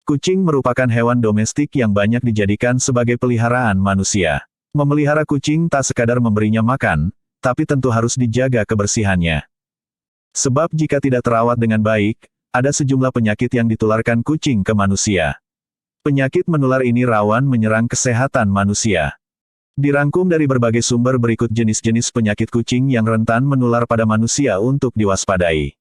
Kucing merupakan hewan domestik yang banyak dijadikan sebagai peliharaan manusia. Memelihara kucing tak sekadar memberinya makan, tapi tentu harus dijaga kebersihannya. Sebab jika tidak terawat dengan baik, ada sejumlah penyakit yang ditularkan kucing ke manusia. Penyakit menular ini rawan menyerang kesehatan manusia. Dirangkum dari berbagai sumber berikut jenis-jenis penyakit kucing yang rentan menular pada manusia untuk diwaspadai.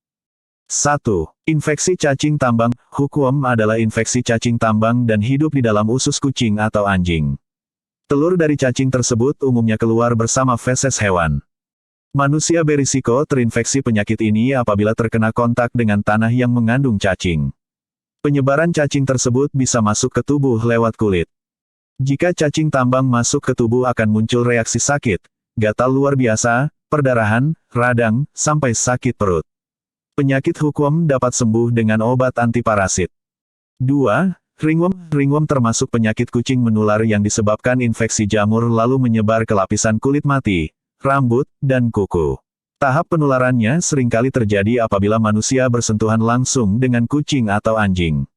1. Infeksi cacing tambang. Hookworm adalah infeksi cacing tambang dan hidup di dalam usus kucing atau anjing. Telur dari cacing tersebut umumnya keluar bersama feses hewan. Manusia berisiko terinfeksi penyakit ini apabila terkena kontak dengan tanah yang mengandung cacing. Penyebaran cacing tersebut bisa masuk ke tubuh lewat kulit. Jika cacing tambang masuk ke tubuh akan muncul reaksi sakit, gatal luar biasa, perdarahan, radang, sampai sakit perut. Penyakit hookworm dapat sembuh dengan obat antiparasit. 2. Ringworm. Ringworm termasuk penyakit kucing menular yang disebabkan infeksi jamur lalu menyebar ke lapisan kulit mati, rambut, dan kuku. Tahap penularannya seringkali terjadi apabila manusia bersentuhan langsung dengan kucing atau anjing.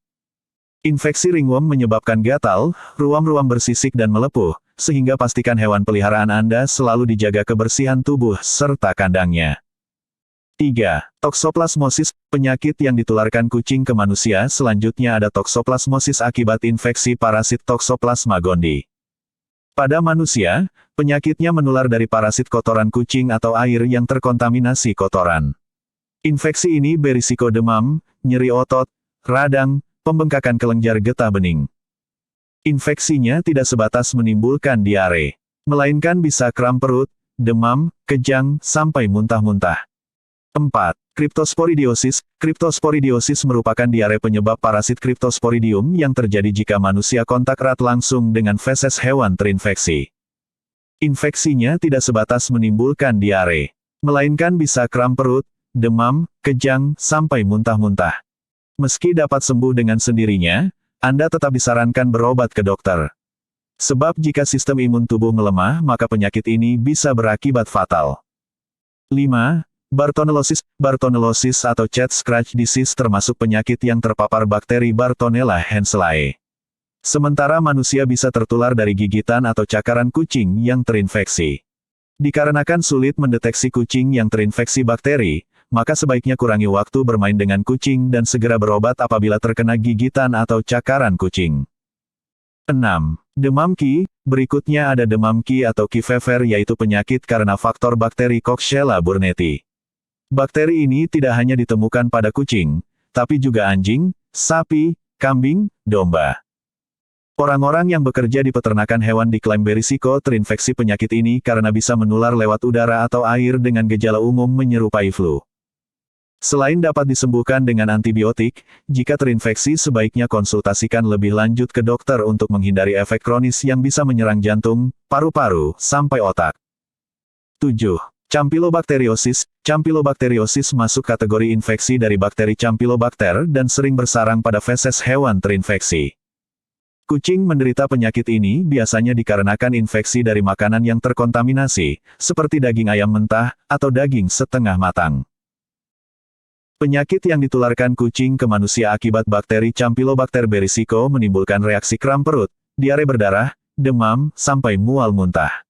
Infeksi ringworm menyebabkan gatal, ruam-ruam bersisik dan melepuh, sehingga pastikan hewan peliharaan Anda selalu dijaga kebersihan tubuh serta kandangnya. 3. Toksoplasmosis. Penyakit yang ditularkan kucing ke manusia selanjutnya ada toksoplasmosis akibat infeksi parasit Toxoplasma gondii. Pada manusia, penyakitnya menular dari parasit kotoran kucing atau air yang terkontaminasi kotoran. Infeksi ini berisiko demam, nyeri otot, radang, pembengkakan kelenjar getah bening. Infeksinya tidak sebatas menimbulkan diare, melainkan bisa kram perut, demam, kejang, sampai muntah-muntah. 4. Cryptosporidiosis. Cryptosporidiosis merupakan diare penyebab parasit Cryptosporidium yang terjadi jika manusia kontak erat langsung dengan feses hewan terinfeksi. Infeksinya tidak sebatas menimbulkan diare, melainkan bisa kram perut, demam, kejang, sampai muntah-muntah. Meski dapat sembuh dengan sendirinya, Anda tetap disarankan berobat ke dokter. Sebab jika sistem imun tubuh melemah maka penyakit ini bisa berakibat fatal. 5. Bartonellosis. Bartonellosis atau cat scratch disease termasuk penyakit yang terpapar bakteri Bartonella henselae. Sementara manusia bisa tertular dari gigitan atau cakaran kucing yang terinfeksi. Dikarenakan sulit mendeteksi kucing yang terinfeksi bakteri, maka sebaiknya kurangi waktu bermain dengan kucing dan segera berobat apabila terkena gigitan atau cakaran kucing. 6. Demam Qi. Berikutnya ada demam Qi atau Qi fever yaitu penyakit karena faktor bakteri Coxiella burnetii. Bakteri ini tidak hanya ditemukan pada kucing, tapi juga anjing, sapi, kambing, domba. Orang-orang yang bekerja di peternakan hewan diklaim berisiko terinfeksi penyakit ini karena bisa menular lewat udara atau air dengan gejala umum menyerupai flu. Selain dapat disembuhkan dengan antibiotik, jika terinfeksi sebaiknya konsultasikan lebih lanjut ke dokter untuk menghindari efek kronis yang bisa menyerang jantung, paru-paru, sampai otak. 7. Campylobacteriosis. Campylobacteriosis masuk kategori infeksi dari bakteri Campylobacter dan sering bersarang pada feses hewan terinfeksi. Kucing menderita penyakit ini biasanya dikarenakan infeksi dari makanan yang terkontaminasi, seperti daging ayam mentah, atau daging setengah matang. Penyakit yang ditularkan kucing ke manusia akibat bakteri Campylobacter berisiko menimbulkan reaksi kram perut, diare berdarah, demam, sampai mual muntah.